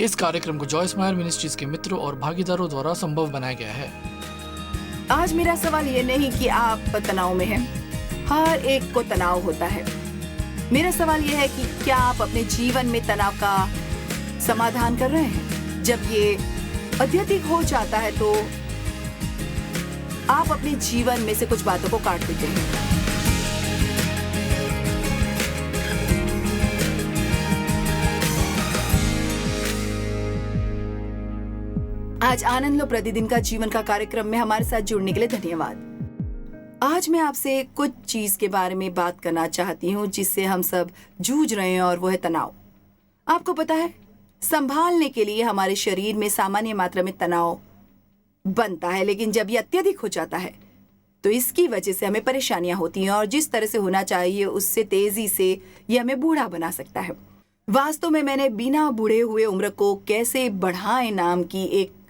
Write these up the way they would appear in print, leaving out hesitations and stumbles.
इस कार्यक्रम को जॉयस मायर मिनिस्ट्रीज के मित्रों और भागीदारों द्वारा संभव बनाया गया है। आज मेरा सवाल ये नहीं कि आप तनाव में हैं, हर एक को तनाव होता है। मेरा सवाल ये है कि क्या आप अपने जीवन में तनाव का समाधान कर रहे हैं? जब ये अत्यधिक हो जाता है तो आप अपने जीवन में से कुछ बातों को काट देते हैं। आज आनंद लो प्रतिदिन का जीवन का कार्यक्रम में हमारे साथ जुड़ने के लिए धन्यवाद। आज मैं आपसे कुछ चीज के बारे में बात करना चाहती हूँ जिससे हम सब जूझ रहे हैं, और वो है तनाव। आपको पता है, संभालने के लिए हमारे शरीर में सामान्य मात्रा में तनाव बनता है, लेकिन जब ये अत्यधिक हो जाता है तो इसकी वजह से हमें परेशानियां होती हैं, और जिस तरह से होना चाहिए उससे तेजी से ये हमें बूढ़ा बना सकता है। वास्तव में मैंने बिना बूढ़े हुए उम्र को कैसे बढ़ाएं नाम की एक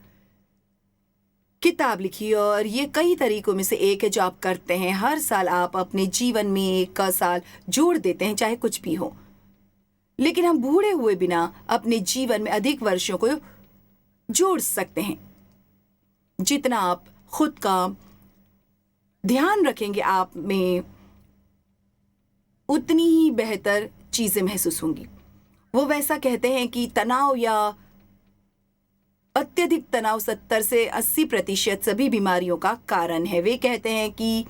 किताब लिखी, और ये कई तरीकों में से एक है जो आप करते हैं। हर साल आप अपने जीवन में एक का साल जोड़ देते हैं, चाहे कुछ भी हो, लेकिन हम बूढ़े हुए बिना अपने जीवन में अधिक वर्षों को जोड़ सकते हैं। जितना आप खुद का ध्यान रखेंगे आप में, उतनी ही बेहतर चीजें महसूस होंगी। वो वैसा कहते हैं कि तनाव या अत्यधिक तनाव 70 से 80% सभी बीमारियों का कारण है। वे कहते हैं कि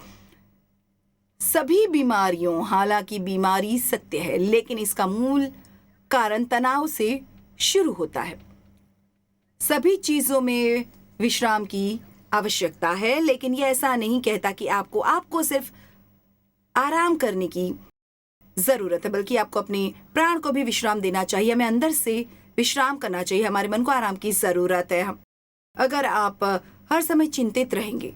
सभी बीमारियों, हालांकि बीमारी सत्य है, लेकिन इसका मूल कारण तनाव से शुरू होता है। सभी चीजों में विश्राम की आवश्यकता है, लेकिन यह ऐसा नहीं कहता कि आपको सिर्फ आराम करने की जरूरत है, बल्कि आपको अपने प्राण को भी विश्राम देना चाहिए। हमें अंदर से विश्राम करना चाहिए। हमारे मन को आराम की जरूरत है। अगर आप हर समय चिंतित रहेंगे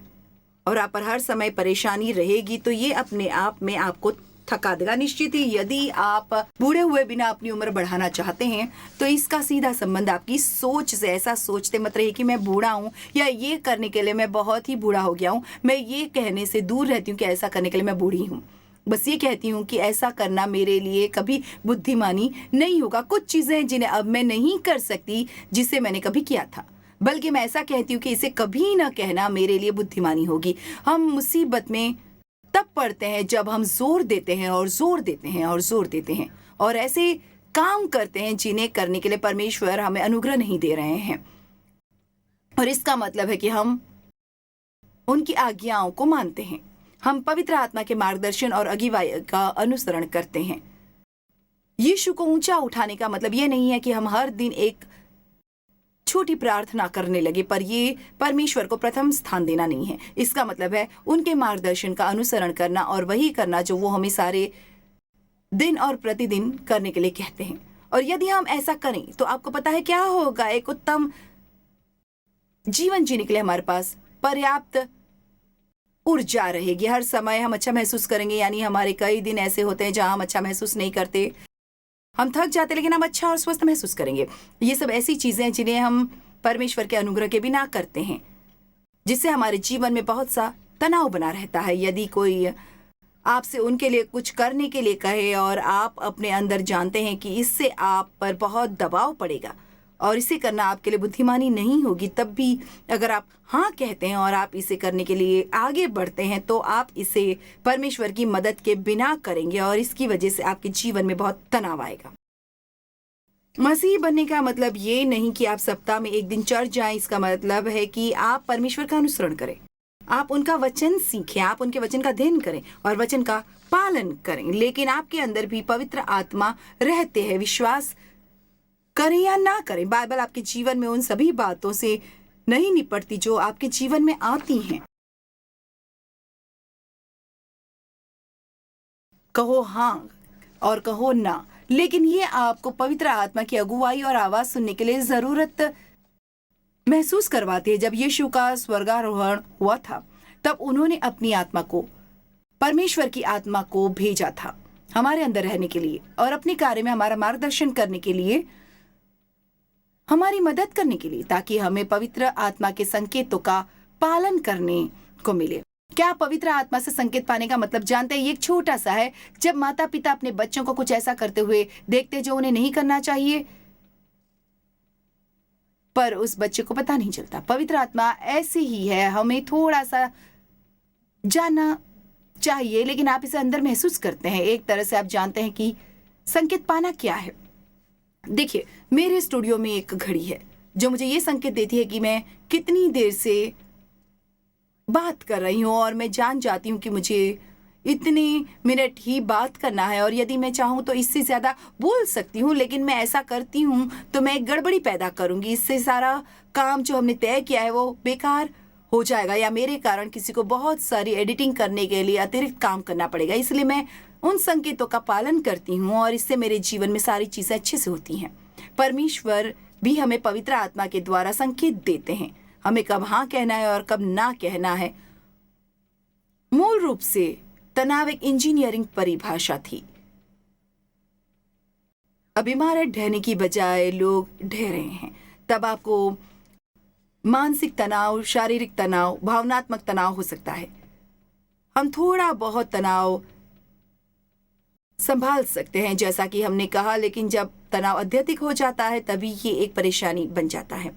और आप पर हर समय परेशानी रहेगी तो ये अपने आप में आपको थका देगा। निश्चित ही यदि आप बूढ़े हुए बिना अपनी उम्र बढ़ाना चाहते हैं तो इसका सीधा संबंध आपकी सोच से। ऐसा सोचते मत रहिए कि मैं बूढ़ा हूँ, या ये करने के लिए मैं बहुत ही बूढ़ा हो गया हूँ। मैं ये कहने से दूर रहती हूँ कि ऐसा करने के लिए मैं बूढ़ी हूँ। बस ये कहती हूँ कि ऐसा करना मेरे लिए कभी बुद्धिमानी नहीं होगा। कुछ चीजें हैं जिन्हें अब मैं नहीं कर सकती जिसे मैंने कभी किया था, बल्कि मैं ऐसा कहती हूँ कि इसे कभी ना कहना मेरे लिए बुद्धिमानी होगी। हम मुसीबत में तब पड़ते हैं जब हम जोर देते हैं और जोर देते हैं और जोर देते हैं और ऐसे काम करते हैं जिन्हें करने के लिए परमेश्वर हमें अनुग्रह नहीं दे रहे हैं। और इसका मतलब है कि हम उनकी आज्ञाओं को मानते हैं। हम पवित्र आत्मा के मार्गदर्शन और अगुवाई का अनुसरण करते हैं। यीशु को ऊंचा उठाने का मतलब यह नहीं है कि हम हर दिन एक छोटी प्रार्थना करने लगे, पर ये परमेश्वर को प्रथम स्थान देना नहीं है। इसका मतलब है उनके मार्गदर्शन का अनुसरण करना और वही करना जो वो हमें सारे दिन और प्रतिदिन करने के लिए कहते हैं। और यदि हम ऐसा करें तो आपको पता है क्या होगा? एक उत्तम जीवन जीने के लिए हमारे पास पर्याप्त ऊर्जा रहेगी। हर समय हम अच्छा महसूस करेंगे। यानी हमारे कई दिन ऐसे होते हैं जहां हम अच्छा महसूस नहीं करते, हम थक जाते, लेकिन हम अच्छा और स्वस्थ महसूस करेंगे। ये सब ऐसी चीजें हैं जिन्हें हम परमेश्वर के अनुग्रह के बिना करते हैं, जिससे हमारे जीवन में बहुत सा तनाव बना रहता है। यदि कोई आपसे उनके लिए कुछ करने के लिए कहे और आप अपने अंदर जानते हैं कि इससे आप पर बहुत दबाव पड़ेगा और इसे करना आपके लिए बुद्धिमानी नहीं होगी, तब भी अगर आप हाँ कहते हैं और आप इसे करने के लिए आगे बढ़ते हैं तो आप इसे परमेश्वर की मदद के बिना करेंगे, और इसकी वजह से आपके जीवन में बहुत तनाव आएगा। मसीह बनने का मतलब ये नहीं कि आप सप्ताह में एक दिन चर्च जाएं। इसका मतलब है कि आप परमेश्वर का अनुसरण करें, आप उनका वचन सीखें, आप उनके वचन का अध्ययन करें और वचन का पालन करें। लेकिन आपके अंदर भी पवित्र आत्मा रहते हैं। विश्वास करें या ना करें, बाइबल आपके जीवन में उन सभी बातों से नहीं निपटती जो आपके जीवन में आती हैं। कहो हाँ और कहो ना, लेकिन ये आपको पवित्र आत्मा की अगुवाई और आवाज सुनने के लिए जरूरत महसूस करवाती है। जब यीशु का स्वर्गारोहण हुआ था तब उन्होंने अपनी आत्मा को, परमेश्वर की आत्मा को भेजा था हमारे अंदर रहने के लिए और अपने कार्य में हमारा मार्गदर्शन करने के लिए, हमारी मदद करने के लिए, ताकि हमें पवित्र आत्मा के संकेतों का पालन करने को मिले। क्या आप पवित्र आत्मा से संकेत पाने का मतलब जानते हैं? ये एक छोटा सा है। जब माता पिता अपने बच्चों को कुछ ऐसा करते हुए देखते जो उन्हें नहीं करना चाहिए, पर उस बच्चे को पता नहीं चलता। पवित्र आत्मा ऐसी ही है, हमें थोड़ा सा जानना चाहिए, लेकिन आप इसे अंदर महसूस करते हैं। एक तरह से आप जानते हैं कि संकेत पाना क्या है। देखिए, मेरे स्टूडियो में एक घड़ी है जो मुझे ये संकेत देती है कि मैं कितनी देर से बात कर रही हूँ, और मैं जान जाती हूँ कि मुझे इतने मिनट ही बात करना है, और यदि मैं चाहूँ तो इससे ज़्यादा बोल सकती हूँ, लेकिन मैं ऐसा करती हूँ तो मैं एक गड़बड़ी पैदा करूँगी। इससे सारा काम जो हमने तय किया है वो बेकार हो जाएगा, या मेरे कारण किसी को बहुत सारी एडिटिंग करने के लिए अतिरिक्त काम करना पड़ेगा। इसलिए मैं उन संकेतों का पालन करती हूँ, और इससे मेरे जीवन में सारी चीज़ें अच्छे से होती हैं। परमेश्वर भी हमें पवित्र आत्मा के द्वारा संकेत देते हैं, हमें कब हाँ कहना है और कब ना कहना है। मूल रूप से तनाव एक इंजीनियरिंग परिभाषा थी। अब इमारत ढहने की बजाय लोग ढह रहे हैं। तब आपको मानसिक तनाव, शारीरिक तनाव, भावनात्मक तनाव हो सकता है। हम थोड़ा बहुत तनाव संभाल सकते हैं, जैसा कि हमने कहा, लेकिन जब तनाव अत्यधिक हो जाता है तभी ये एक परेशानी बन जाता है।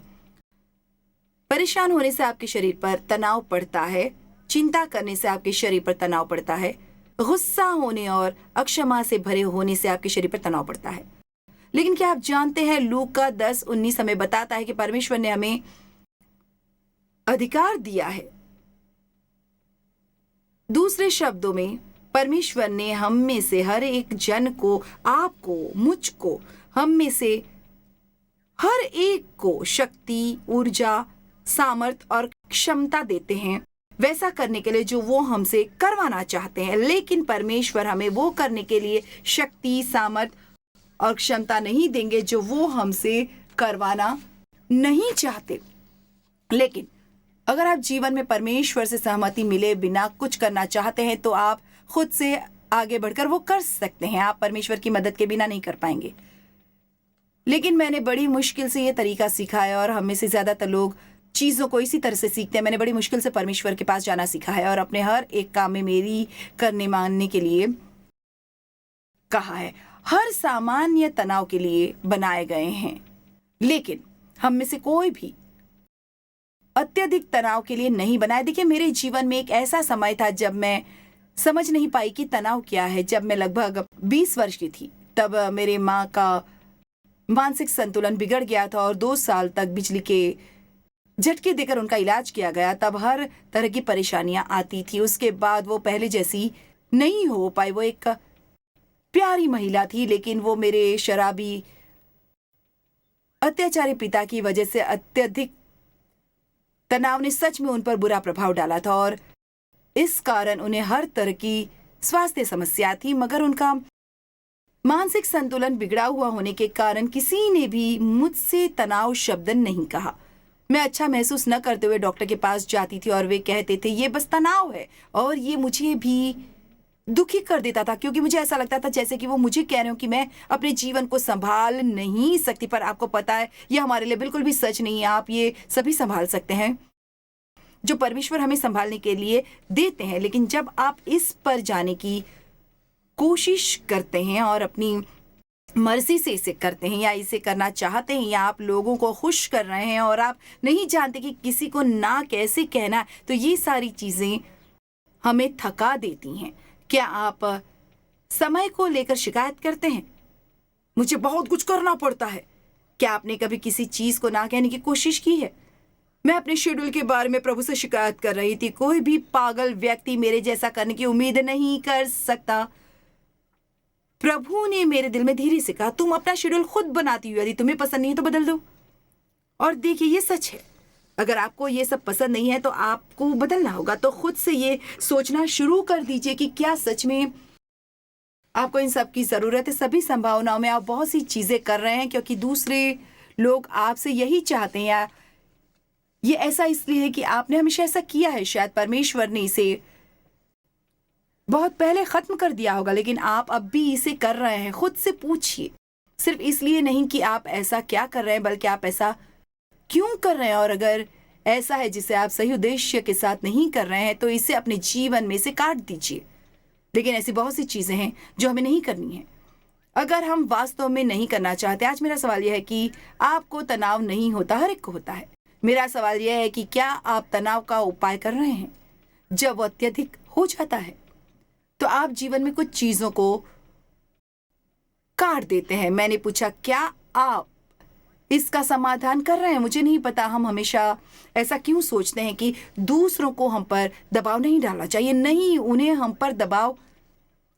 परेशान होने से आपके शरीर पर तनाव पड़ता है, चिंता करने से आपके शरीर पर तनाव पड़ता है, गुस्सा होने और अक्षमा से भरे होने से आपके शरीर पर तनाव पड़ता है। लेकिन क्या आप जानते हैं, लूका 10:19 हमें बताता है कि परमेश्वर ने हमें अधिकार दिया है। दूसरे शब्दों में, परमेश्वर ने हम में से हर एक जन को, आपको, मुझको, हम में से हर एक को शक्ति, ऊर्जा, सामर्थ और क्षमता देते हैं वैसा करने के लिए जो वो हमसे करवाना चाहते हैं। लेकिन परमेश्वर हमें वो करने के लिए शक्ति, सामर्थ और क्षमता नहीं देंगे जो वो हमसे करवाना नहीं चाहते। लेकिन अगर आप जीवन में परमेश्वर से सहमति मिले बिना कुछ करना चाहते हैं तो आप खुद से आगे बढ़कर वो कर सकते हैं। आप परमेश्वर की मदद के बिना नहीं कर पाएंगे। लेकिन मैंने बड़ी मुश्किल से ये तरीका सीखा है, और हम में से ज़्यादातर लोग चीज़ों को इसी तरह से सीखते हैं। मैंने बड़ी मुश्किल से परमेश्वर के पास जाना सीखा है और अपने हर एक काम में मेरी करने मानने के लिए कहा है। हर सामान्य तनाव के लिए बनाए गए हैं, लेकिन हम में से कोई भी अत्यधिक तनाव के लिए नहीं बनाए। देखिए, मेरे जीवन में एक ऐसा समय था जब मैं समझ नहीं पाई कि तनाव क्या है। जब मैं लगभग 20 वर्ष की थी, तब मेरे माँ का मानसिक संतुलन बिगड़ गया था और 2 साल तक बिजली के झटके देकर उनका इलाज किया गया। तब हर तरह की परेशानियां आती थी। उसके बाद वो पहले जैसी नहीं हो पाई। वो एक प्यारी महिला थी, लेकिन वो मेरे शराबी अत्याचारी पिता की वजह से अत्यधिक तनाव ने सच में उन पर बुरा प्रभाव डाला था, और इस कारण उन्हें हर तरह की स्वास्थ्य समस्या थी। मगर उनका मानसिक संतुलन बिगड़ा हुआ होने के कारण किसी ने भी मुझसे तनाव शब्द नहीं कहा। मैं अच्छा महसूस न करते हुए डॉक्टर के पास जाती थी और वे कहते थे ये बस तनाव है, और ये मुझे भी दुखी कर देता था, क्योंकि मुझे ऐसा लगता था जैसे कि वो मुझे कह रहे हो कि मैं अपने जीवन को संभाल नहीं सकती। पर आपको पता है, ये हमारे लिए बिल्कुल भी सच नहीं है। आप ये सभी संभाल सकते हैं जो परमेश्वर हमें संभालने के लिए देते हैं। लेकिन जब आप इस पर जाने की कोशिश करते हैं और अपनी मर्जी से इसे करते हैं, या इसे करना चाहते हैं, या आप लोगों को खुश कर रहे हैं और आप नहीं जानते कि किसी को ना कैसे कहना, तो ये सारी चीज़ें हमें थका देती हैं। क्या आप समय को लेकर शिकायत करते हैं? मुझे बहुत कुछ करना पड़ता है। क्या आपने कभी किसी चीज़ को ना कहने की कोशिश की है? मैं अपने शेड्यूल के बारे में प्रभु से शिकायत कर रही थी। कोई भी पागल व्यक्ति मेरे जैसा करने की उम्मीद नहीं कर सकता। प्रभु ने मेरे दिल में धीरे से कहा, तुम अपना शेड्यूल खुद बनाती हो, यदि तुम्हें पसंद नहीं है तो बदल दो। और देखिए, ये सच है। अगर आपको ये सब पसंद नहीं है तो आपको बदलना होगा। तो खुद से ये सोचना शुरू कर दीजिए कि क्या सच में आपको इन सब की ज़रूरत है। सभी संभावनाओं में आप बहुत सी चीज़ें कर रहे हैं क्योंकि दूसरे लोग आपसे यही चाहते हैं, या ये ऐसा इसलिए है कि आपने हमेशा ऐसा किया है। शायद परमेश्वर ने इसे बहुत पहले ख़त्म कर दिया होगा, लेकिन आप अब भी इसे कर रहे हैं। खुद से पूछिए, सिर्फ इसलिए नहीं कि आप ऐसा क्या कर रहे हैं, बल्कि आप ऐसा क्यों कर रहे हैं। और अगर ऐसा है जिसे आप सही उद्देश्य के साथ नहीं कर रहे हैं तो इसे अपने जीवन में से काट दीजिए। लेकिन ऐसी बहुत सी चीज़ें हैं जो हमें नहीं करनी है। अगर हम वास्तव में नहीं करना चाहते, आज मेरा सवाल यह है कि आपको तनाव नहीं होता, हर एक को होता है। मेरा सवाल यह है कि क्या आप तनाव का उपाय कर रहे हैं? जब वो अत्यधिक हो जाता है तो आप जीवन में कुछ चीजों को काट देते हैं। मैंने पूछा, क्या आप इसका समाधान कर रहे हैं? मुझे नहीं पता हम हमेशा ऐसा क्यों सोचते हैं कि दूसरों को हम पर दबाव नहीं डालना चाहिए। नहीं, उन्हें हम पर दबाव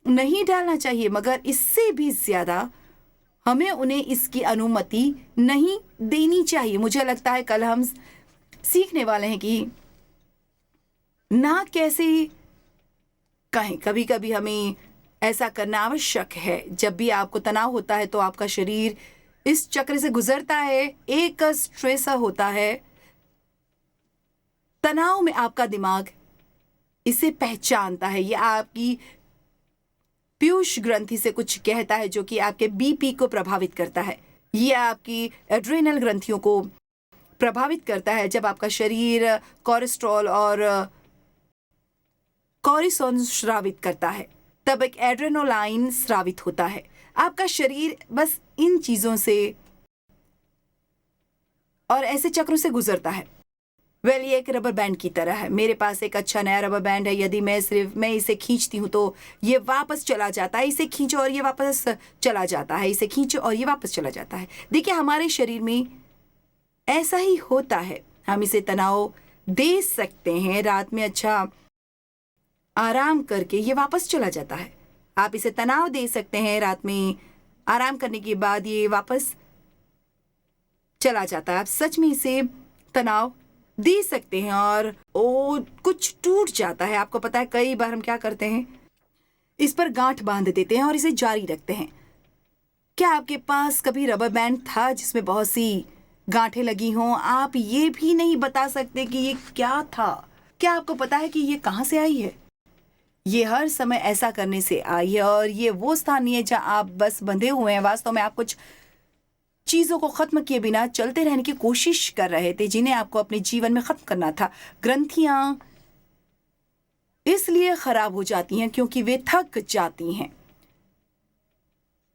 नहीं डालना चाहिए, मगर इससे भी ज्यादा हमें उन्हें इसकी अनुमति नहीं देनी चाहिए। मुझे लगता है कल हम सीखने वाले हैं कि ना कैसे कहें। कभी कभी हमें ऐसा करना आवश्यक है। जब भी आपको तनाव होता है तो आपका शरीर इस चक्र से गुजरता है। एक स्ट्रेसर होता है। तनाव में आपका दिमाग इसे पहचानता है। यह आपकी पीयूष ग्रंथि से कुछ कहता है जो कि आपके बीपी को प्रभावित करता है। यह आपकी एड्रेनल ग्रंथियों को प्रभावित करता है। जब आपका शरीर कोलेस्ट्रॉल और कॉर्टिसोल स्रावित करता है तब एक एड्रेनोलाइन स्रावित होता है। आपका शरीर बस इन चीजों से और ऐसे चक्रों से गुजरता है। ये एक रबर बैंड की तरह है। मेरे पास एक अच्छा नया रबर बैंड है। यदि मैं इसे खींचती हूँ तो ये वापस चला जाता है। इसे खींचो और ये वापस चला जाता है। इसे खींचो और ये वापस चला जाता है। देखिए, हमारे शरीर में ऐसा ही होता है। हम इसे तनाव दे सकते हैं। रात में अच्छा आराम करके ये वापस चला जाता है। आप इसे तनाव दे सकते हैं। रात में आराम करने के बाद ये वापस चला जाता है। आप सच में इसे तनाव दे सकते हैं और कुछ टूट जाता है। आपको पता है, कई बार हम क्या करते हैं, इस पर गांठ बांध देते हैं और इसे जारी रखते हैं। क्या आपके पास कभी रबर बैंड था जिसमें बहुत सी गांठें लगी हों? आप ये भी नहीं बता सकते कि ये क्या था। क्या आपको पता है कि ये कहां से आई है? ये हर समय ऐसा करने से आई है और ये वो स्थान नहीं है जहां आप बस बंधे हुए हैं। वास्तव में आप कुछ चीजों को खत्म किए बिना चलते रहने की कोशिश कर रहे थे जिन्हें आपको अपने जीवन में खत्म करना था। ग्रंथियां इसलिए खराब हो जाती हैं क्योंकि वे थक जाती हैं।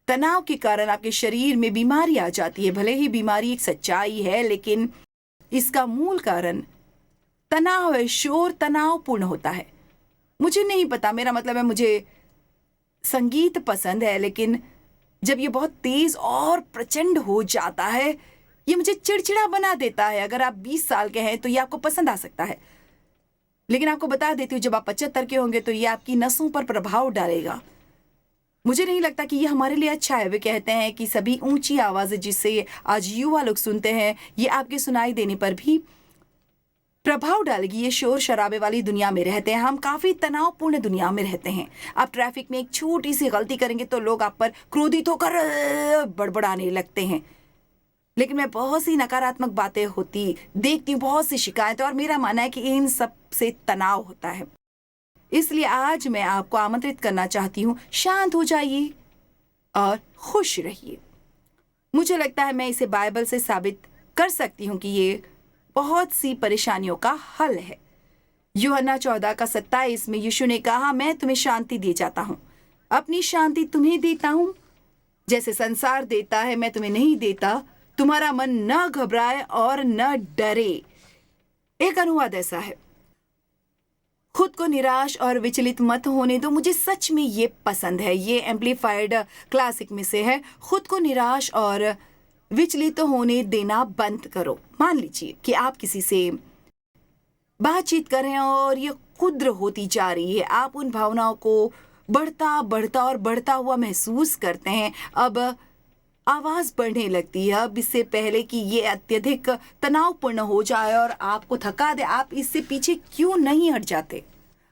तनाव के कारण आपके शरीर में बीमारी आ जाती है। भले ही बीमारी एक सच्चाई है, लेकिन इसका मूल कारण तनाव है। शोर तनावपूर्ण होता है। मुझे नहीं पता, मेरा मतलब है मुझे संगीत पसंद है, लेकिन जब ये बहुत तेज और प्रचंड हो जाता है ये मुझे चिड़चिड़ा बना देता है। अगर आप 20 साल के हैं तो ये आपको पसंद आ सकता है, लेकिन आपको बता देती हूँ जब आप 75 के होंगे तो ये आपकी नसों पर प्रभाव डालेगा। मुझे नहीं लगता कि ये हमारे लिए अच्छा है। वे कहते हैं कि सभी ऊंची आवाजें जिससे आज युवा लोग सुनते हैं ये आपके सुनाई देने पर भी प्रभाव डालेगी। ये शोर शराबे वाली दुनिया में रहते हैं। हम काफी तनावपूर्ण दुनिया में रहते हैं। आप ट्रैफिक में एक छोटी सी गलती करेंगे तो लोग आप पर क्रोधित होकर बड़बड़ाने लगते हैं। लेकिन मैं बहुत सी नकारात्मक बातें होती देखती हूँ, बहुत सी शिकायतें, और मेरा मानना है कि इन सब से तनाव होता है। इसलिए आज मैं आपको आमंत्रित करना चाहती हूँ, शांत हो जाइए और खुश रहिए। मुझे लगता है मैं इसे बाइबल से साबित कर सकती हूँ कि ये बहुत सी परेशानियों का हल है। यूहन्ना 14:27 में यीशु ने कहा, मैं तुम्हें शांति दे जाता हूँ, अपनी शांति तुम्हें देता हूँ। जैसे संसार देता है मैं तुम्हें नहीं देता। तुम्हारा मन न घबराए और न डरे। एक अनुवाद ऐसा है, खुद को निराश और विचलित मत होने दो। मुझे सच में ये पसंद है। ये एम्पलीफाइड क्लासिक में से है। खुद को निराश और विचलित होने देना बंद करो। मान लीजिए कि आप किसी से बातचीत कर रहे हैं और ये क्षुद्र होती जा रही है। आप उन भावनाओं को बढ़ता हुआ महसूस करते हैं। अब आवाज बढ़ने लगती है। अब इससे पहले कि ये अत्यधिक तनावपूर्ण हो जाए और आपको थका दे, आप इससे पीछे क्यों नहीं हट जाते?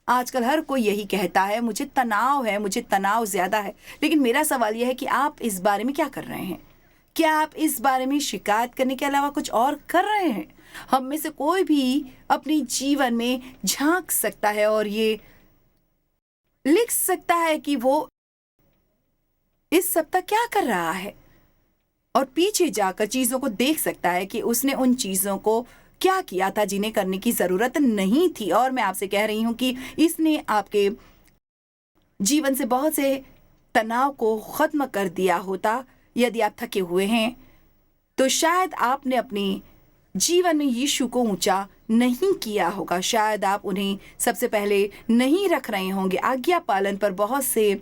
आजकल हर कोई यही कहता है, मुझे तनाव है, मुझे तनाव ज्यादा है। लेकिन मेरा सवाल यह है कि आप इस बारे में क्या कर रहे हैं? क्या आप इस बारे में शिकायत करने के अलावा कुछ और कर रहे हैं? हम में से कोई भी अपने जीवन में झांक सकता है और ये लिख सकता है कि वो इस सप्ताह क्या कर रहा है, और पीछे जाकर चीजों को देख सकता है कि उसने उन चीजों को क्या किया था जिन्हें करने की जरूरत नहीं थी। और मैं आपसे कह रही हूं कि इसने आपके जीवन से बहुत से तनाव को खत्म कर दिया होता। यदि आप थके हुए हैं तो शायद आपने अपने जीवन में यीशु को ऊंचा नहीं किया होगा। शायद आप उन्हें सबसे पहले नहीं रख रहे होंगे। आज्ञा पालन पर बहुत से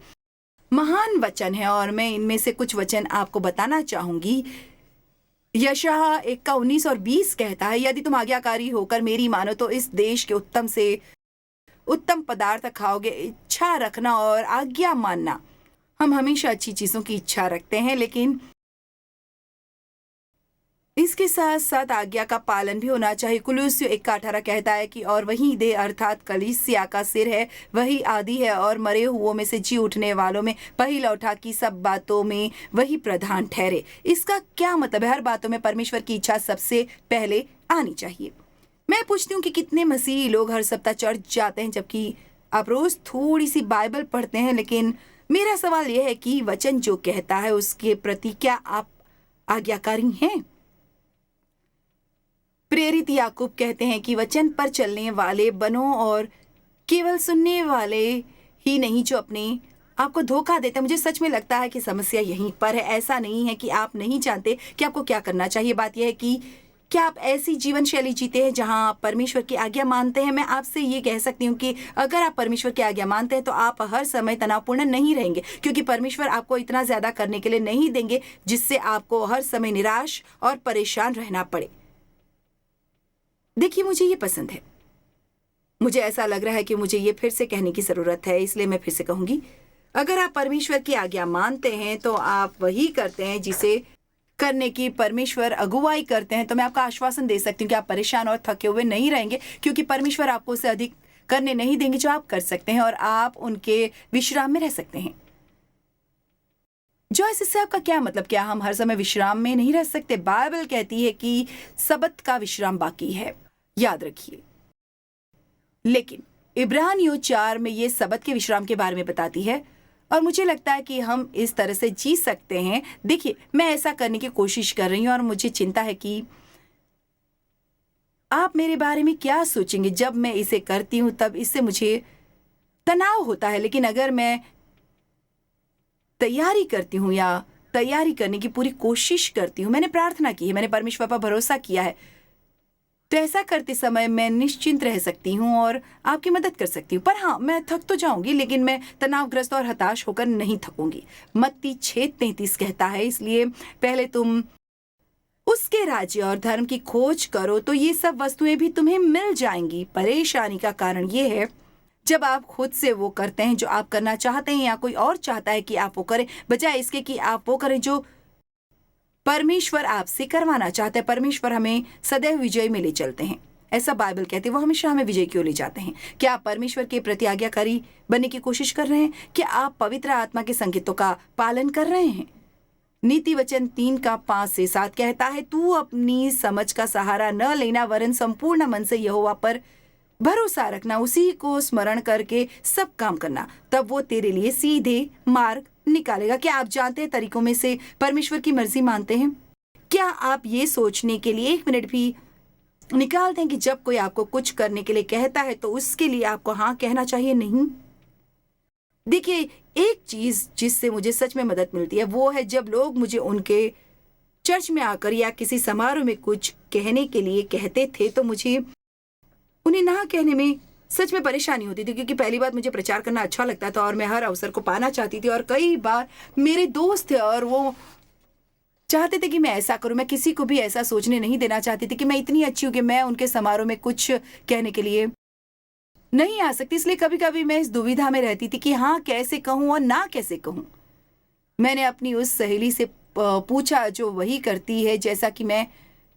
महान वचन है और मैं इनमें से कुछ वचन आपको बताना चाहूंगी। यशायाह 1:19 और 20 कहता है, यदि तुम आज्ञाकारी होकर मेरी मानो तो इस देश के उत्तम से उत्तम पदार्थ खाओगे। इच्छा रखना और आज्ञा मानना, हम हमेशा अच्छी चीजों की इच्छा रखते हैं, लेकिन इसके साथ साथ आज्ञा का पालन भी होना चाहिए। कुलुस्सियों 1:18 कहता है कि और वही देह अर्थात कलीसिया का सिर है, वही आदि है और मरे हुओं में से जी उठने वालों में पहिला उठा की सब बातों में वही प्रधान ठहरे। इसका क्या मतलब है? हर बातों में परमेश्वर की इच्छा सबसे पहले आनी चाहिए। मैं पूछती हूँ कि कितने मसीही लोग हर सप्ताह चर्च जाते हैं जबकि आप रोज थोड़ी सी बाइबल पढ़ते हैं, लेकिन मेरा सवाल यह है कि वचन जो कहता है उसके प्रति क्या आप आज्ञाकारी हैं? प्रेरित याकूब कहते हैं कि वचन पर चलने वाले बनो और केवल सुनने वाले ही नहीं जो अपने आपको धोखा देते हैं। मुझे सच में लगता है कि समस्या यहीं पर है। ऐसा नहीं है कि आप नहीं जानते कि आपको क्या करना चाहिए। बात यह है कि क्या आप ऐसी जीवन शैली जीते हैं जहां आप परमेश्वर की आज्ञा मानते हैं? मैं आपसे ये कह सकती हूँ कि अगर आप परमेश्वर की आज्ञा मानते हैं तो आप हर समय तनावपूर्ण नहीं रहेंगे, क्योंकि परमेश्वर आपको इतना ज्यादा करने के लिए नहीं देंगे जिससे आपको हर समय निराश और परेशान रहना पड़े। देखिए, मुझे ये पसंद है। मुझे ऐसा लग रहा है कि मुझे ये फिर से कहने की जरूरत है, इसलिए मैं फिर से कहूंगी। अगर आप परमेश्वर की आज्ञा मानते हैं तो आप वही करते हैं जिसे करने की परमेश्वर अगुवाई करते हैं। तो मैं आपका आश्वासन दे सकती हूँ कि आप परेशान और थके हुए नहीं रहेंगे, क्योंकि परमेश्वर आपको उससे अधिक करने नहीं देंगे जो आप कर सकते हैं, और आप उनके विश्राम में रह सकते हैं। जॉयस, इससे आपका क्या मतलब? क्या हम हर समय विश्राम में नहीं रह सकते? बाइबल कहती है कि सबत का विश्राम बाकी है, याद रखिए। लेकिन इब्रानियों 4 में ये सबत के विश्राम के बारे में बताती है, और मुझे लगता है कि हम इस तरह से जी सकते हैं। देखिए, मैं ऐसा करने की कोशिश कर रही हूँ और मुझे चिंता है कि आप मेरे बारे में क्या सोचेंगे। जब मैं इसे करती हूँ तब इससे मुझे तनाव होता है, लेकिन अगर मैं तैयारी करती हूँ या तैयारी करने की पूरी कोशिश करती हूँ, मैंने प्रार्थना की है, मैंने परमेश्वर पर भरोसा किया है, तो ऐसा करते समय मैं निश्चिंत रह सकती हूँ और आपकी मदद कर सकती हूँ। पर हाँ, मैं थक तो जाऊंगी, लेकिन मैं तनावग्रस्त और हताश होकर नहीं थकूंगी। मत्ती 6:33 कहता है, इसलिए पहले तुम उसके राज्य और धर्म की खोज करो तो ये सब वस्तुएं भी तुम्हें मिल जाएंगी। परेशानी का कारण ये है जब आप खुद से वो करते हैं जो आप करना चाहते हैं या कोई और चाहता है कि आप वो करें, बजाय इसके कि आप वो करें जो परमेश्वर आपसे करवाना चाहते हैं। परमेश्वर हमें सदैव विजय में ले चलते हैं, ऐसा बाइबल कहती है। वो हमेशा हमें विजय की ओर ले जाते हैं। क्या आप परमेश्वर के प्रति आज्ञाकारी बनने की कोशिश कर रहे हैं? क्या आप पवित्र आत्मा के संकेतों का पालन कर रहे हैं? नीति वचन 3:5-7 कहता है, तू अपनी समझ का सहारा न लेना, वरन संपूर्ण मन से यहोवा पर भरोसा रखना, उसी को स्मरण करके सब काम करना, तब वो तेरे लिए सीधे मार्ग निकालेगा। क्या आप जानते हैं तरीकों में से परमेश्वर की मर्जी मानते हैं? क्या आप ये सोचने के लिए 1 मिनट भी निकालते हैं कि जब कोई आपको कुछ करने के लिए कहता है तो उसके लिए आपको हाँ कहना चाहिए? नहीं। देखिए, एक चीज जिससे मुझे सच में मदद मिलती है वो है जब लोग मुझे उनके चर्च में आकर या किसी समारोह में कुछ कहने के लिए कहते थे, तो मुझे उन्हें ना कहने में सच में परेशानी होती थी, क्योंकि पहली बात, मुझे प्रचार करना अच्छा लगता था और मैं हर अवसर को पाना चाहती थी, और कई बार मेरे दोस्त थे और वो चाहते थे कि मैं ऐसा करूं। मैं किसी को भी ऐसा सोचने नहीं देना चाहती थी कि मैं इतनी अच्छी हूं कि मैं उनके समारोह में कुछ कहने के लिए नहीं आ सकती। इसलिए कभी कभी मैं इस दुविधा में रहती थी कि हाँ कैसे कहूं और ना कैसे कहूं। मैंने अपनी उस सहेली से पूछा जो वही करती है जैसा कि मैं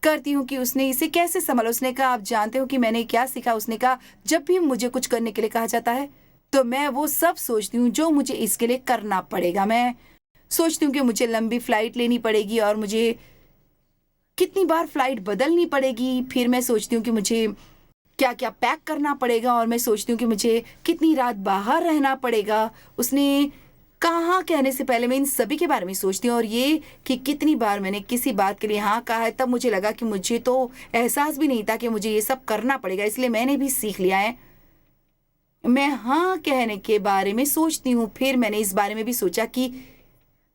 करती हूँ कि उसने इसे कैसे संभाला। उसने कहा, आप जानते हो कि मैंने क्या सीखा? उसने कहा, जब भी मुझे कुछ करने के लिए कहा जाता है तो मैं वो सब सोचती हूँ जो मुझे इसके लिए करना पड़ेगा। मैं सोचती हूँ कि मुझे लंबी फ्लाइट लेनी पड़ेगी और मुझे कितनी बार फ्लाइट बदलनी पड़ेगी। फिर मैं सोचती हूँ कि मुझे क्या क्या पैक करना पड़ेगा, और मैं सोचती हूँ कि मुझे कितनी रात बाहर रहना पड़ेगा। उसने कहा कहने से पहले मैं इन सभी के बारे में सोचती हूँ, और ये कि कितनी बार मैंने किसी बात के लिए हाँ कहा है, तब मुझे लगा कि मुझे तो एहसास भी नहीं था कि मुझे ये सब करना पड़ेगा। इसलिए मैंने भी सीख लिया है मैं हाँ कहने के बारे में सोचती हूँ। फिर मैंने इस बारे में भी सोचा कि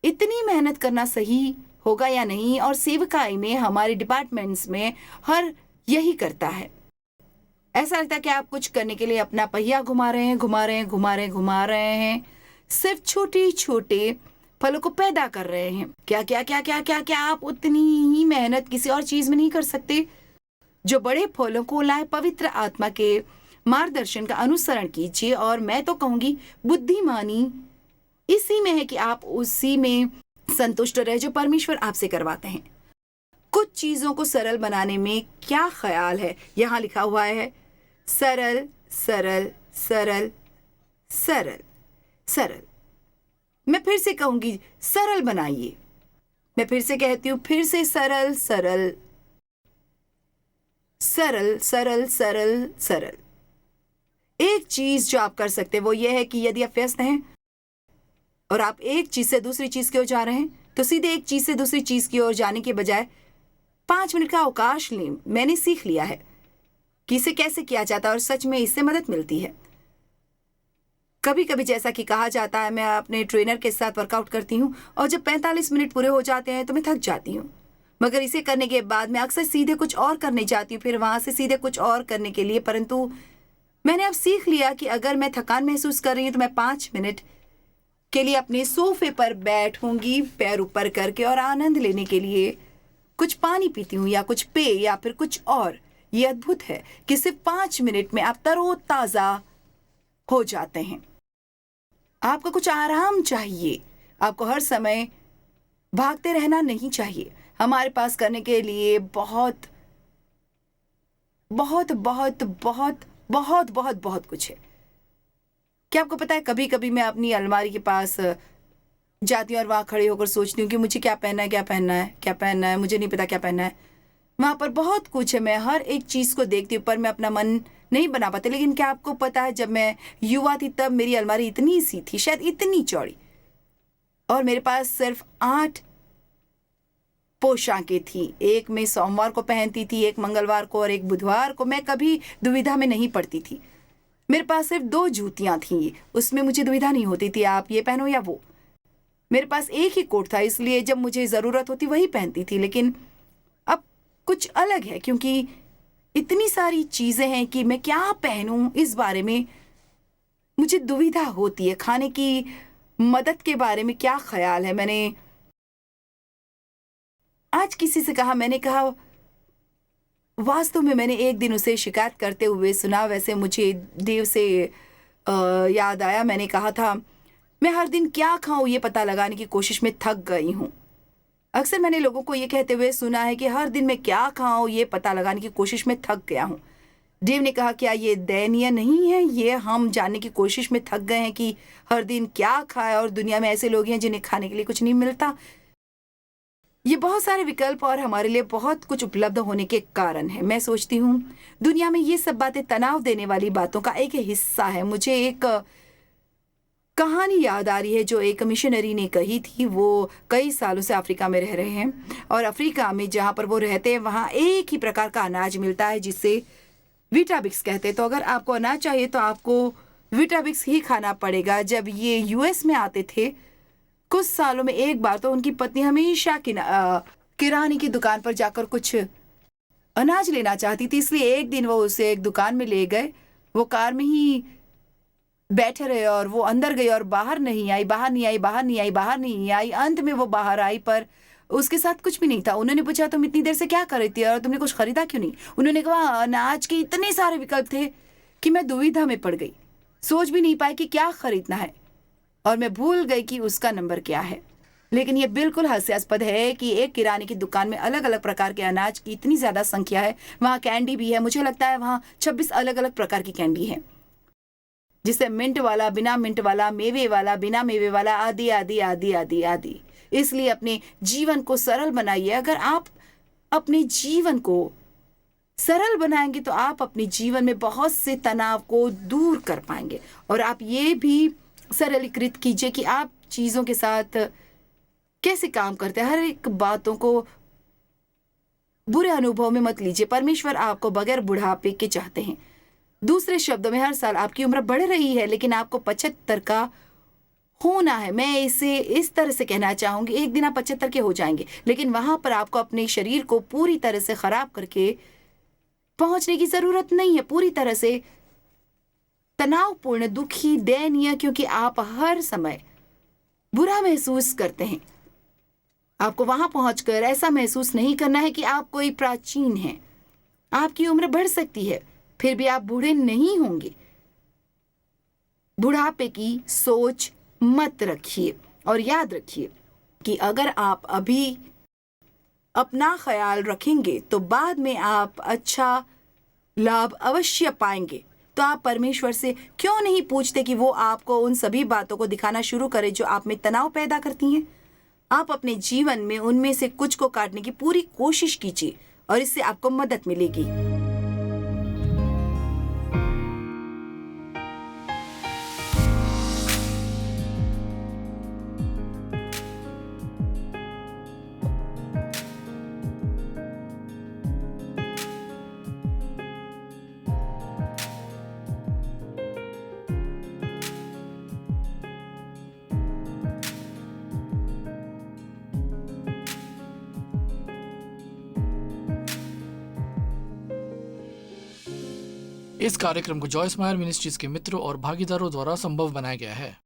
इतनी मेहनत करना सही होगा या नहीं, और सेवकाई में हमारे डिपार्टमेंट्स में हर यही करता है। ऐसा लगता है कि आप कुछ करने के लिए अपना पहिया घुमा रहे हैं, घुमा रहे हैं, घुमा रहे हैं, घुमा रहे हैं, सिर्फ छोटे छोटे फलों को पैदा कर रहे हैं। क्या क्या क्या क्या क्या क्या आप उतनी ही मेहनत किसी और चीज में नहीं कर सकते जो बड़े फलों को लाए? पवित्र आत्मा के मार्गदर्शन का अनुसरण कीजिए, और मैं तो कहूंगी बुद्धिमानी इसी में है कि आप उसी में संतुष्ट रहे जो परमेश्वर आपसे करवाते हैं। कुछ चीजों को सरल बनाने में क्या ख्याल है? यहाँ लिखा हुआ है सरल सरल सरल सरल सरल। मैं फिर से कहूंगी सरल बनाइए। मैं फिर से कहती हूँ, फिर से सरल सरल सरल सरल सरल सरल। एक चीज जो आप कर सकते हैं वो ये है कि यदि आप व्यस्त हैं और आप एक चीज से दूसरी चीज की ओर जा रहे हैं, तो सीधे एक चीज से दूसरी चीज की ओर जाने के बजाय 5 मिनट का अवकाश लें। मैंने सीख लिया है कि इसे कैसे किया जाता है, और सच में इससे मदद मिलती है। कभी कभी जैसा कि कहा जाता है, मैं अपने ट्रेनर के साथ वर्कआउट करती हूँ, और जब 45 मिनट पूरे हो जाते हैं तो मैं थक जाती हूँ। मगर इसे करने के बाद मैं अक्सर सीधे कुछ और करने जाती हूँ, फिर वहां से सीधे कुछ और करने के लिए। परंतु मैंने अब सीख लिया कि अगर मैं थकान महसूस कर रही हूँ तो मैं 5 मिनट के लिए अपने सोफे पर बैठूंगी, पैर ऊपर करके, और आनंद लेने के लिए कुछ पानी पीती हूँ या कुछ पेय या फिर कुछ और। ये अद्भुत है कि सिर्फ 5 मिनट में आप तरोताजा हो जाते हैं। आपको कुछ आराम चाहिए। आपको हर समय भागते रहना नहीं चाहिए। हमारे पास करने के लिए बहुत बहुत बहुत बहुत बहुत बहुत बहुत कुछ है। क्या आपको पता है, कभी कभी मैं अपनी अलमारी के पास जाती हूँ और वहाँ खड़े होकर सोचती हूँ कि मुझे क्या पहनना है, क्या पहनना है, क्या पहनना है, मुझे नहीं पता क्या पहनना है। वहाँ पर बहुत कुछ है, मैं हर एक चीज़ को देखती हूँ, पर मैं अपना मन नहीं बना पाती। लेकिन क्या आपको पता है, जब मैं युवा थी तब मेरी अलमारी इतनी सी थी, शायद इतनी चौड़ी, और मेरे पास सिर्फ 8 पोशाकें थी। एक मैं सोमवार को पहनती थी, एक मंगलवार को और एक बुधवार को। मैं कभी दुविधा में नहीं पड़ती थी। मेरे पास सिर्फ 2 जूतियाँ थीं, उसमें मुझे दुविधा नहीं होती थी आप ये पहनो या वो। मेरे पास एक ही कोट था, इसलिए जब मुझे ज़रूरत होती वही पहनती थी। लेकिन अब कुछ अलग है, क्योंकि इतनी सारी चीज़ें हैं कि मैं क्या पहनूं, इस बारे में मुझे दुविधा होती है। खाने की मदद के बारे में क्या ख्याल है? मैंने आज किसी से कहा, मैंने कहा वास्तव में मैंने एक दिन उसे शिकायत करते हुए सुना। वैसे मुझे देव से याद आया, मैंने कहा था मैं हर दिन क्या खाऊं ये पता लगाने की कोशिश में थक गई हूं। अक्सर मैंने लोगों को ये कहते हुए सुना है कि हर दिन मैं क्या खाऊं ये पता लगाने की कोशिश में थक गया हूं। देव ने कहा, क्या ये दयनीय नहीं है? ये हम जानने की कोशिश में थक गए हैं कि हर दिन क्या खाए, और दुनिया में ऐसे लोग हैं जिन्हें खाने के लिए कुछ नहीं मिलता। ये बहुत सारे विकल्प और हमारे लिए बहुत कुछ उपलब्ध होने के कारण है। मैं सोचती हूँ दुनिया में ये सब बातें तनाव देने वाली बातों का एक हिस्सा है। मुझे एक कहानी याद आ रही है जो एक मिशनरी ने कही थी। वो कई सालों से अफ्रीका में रह रहे हैं, और अफ्रीका में जहाँ पर वो रहते हैं वहाँ एक ही प्रकार का अनाज मिलता है जिसे वीटाबिक्स कहते हैं। तो अगर आपको अनाज चाहिए तो आपको वीटाबिक्स ही खाना पड़ेगा। जब ये यूएस में आते थे कुछ सालों में एक बार, तो उनकी पत्नी हमेशा किराने की दुकान पर जाकर कुछ अनाज लेना चाहती थी। इसलिए एक दिन वो उसे एक दुकान में ले गए। वो कार में ही बैठे रहे और वो अंदर गई और बाहर नहीं आई, बाहर नहीं आई, बाहर नहीं आई, बाहर नहीं आई। अंत में वो बाहर आई, पर उसके साथ कुछ भी नहीं था। उन्होंने पूछा, तुम इतनी देर से क्या कर रही थी और तुमने कुछ खरीदा क्यों नहीं? उन्होंने कहा, अनाज के इतने सारे विकल्प थे कि मैं दुविधा में पड़ गई, सोच भी नहीं पाई कि क्या खरीदना है, और मैं भूल गई कि उसका नंबर क्या है। लेकिन यह बिल्कुल हास्यास्पद है कि एक किराने की दुकान में अलग अलग प्रकार के अनाज की इतनी ज्यादा संख्या है। वहाँ कैंडी भी है, मुझे लगता है वहाँ 26 अलग अलग प्रकार की कैंडी है, जिसे मिंट वाला, बिना मिंट वाला, मेवे वाला, बिना मेवे वाला, आदि आदि आदि आदि आदि। इसलिए अपने जीवन को सरल बनाइए। अगर आप अपने जीवन को सरल बनाएंगे तो आप अपने जीवन में बहुत से तनाव को दूर कर पाएंगे। और आप ये भी सरलीकृत कीजिए कि आप चीजों के साथ कैसे काम करते हैं। हर एक बातों को बुरे अनुभव में मत लीजिए। परमेश्वर आपको बगैर बुढ़ापे के चाहते हैं। दूसरे शब्दों में हर साल आपकी उम्र बढ़ रही है, लेकिन आपको 75 का होना है। मैं इसे इस तरह से कहना चाहूंगी, एक दिन आप 75 के हो जाएंगे, लेकिन वहां पर आपको अपने शरीर को पूरी तरह से खराब करके पहुंचने की जरूरत नहीं है, पूरी तरह से तनावपूर्ण, दुखी, दयनीय, क्योंकि आप हर समय बुरा महसूस करते हैं। आपको वहां पहुंचकर ऐसा महसूस नहीं करना है कि आप कोई प्राचीन हैं। आपकी उम्र बढ़ सकती है, फिर भी आप बूढ़े नहीं होंगे। बुढ़ापे की सोच मत रखिए और याद रखिए कि अगर आप अभी अपना ख्याल रखेंगे तो बाद में आप अच्छा लाभ अवश्य पाएंगे। तो आप परमेश्वर से क्यों नहीं पूछते कि वो आपको उन सभी बातों को दिखाना शुरू करे जो आप में तनाव पैदा करती हैं? आप अपने जीवन में उनमें से कुछ को काटने की पूरी कोशिश कीजिए और इससे आपको मदद मिलेगी। इस कार्यक्रम को जॉयस मायर मिनिस्ट्रीज के मित्रों और भागीदारों द्वारा संभव बनाया गया है।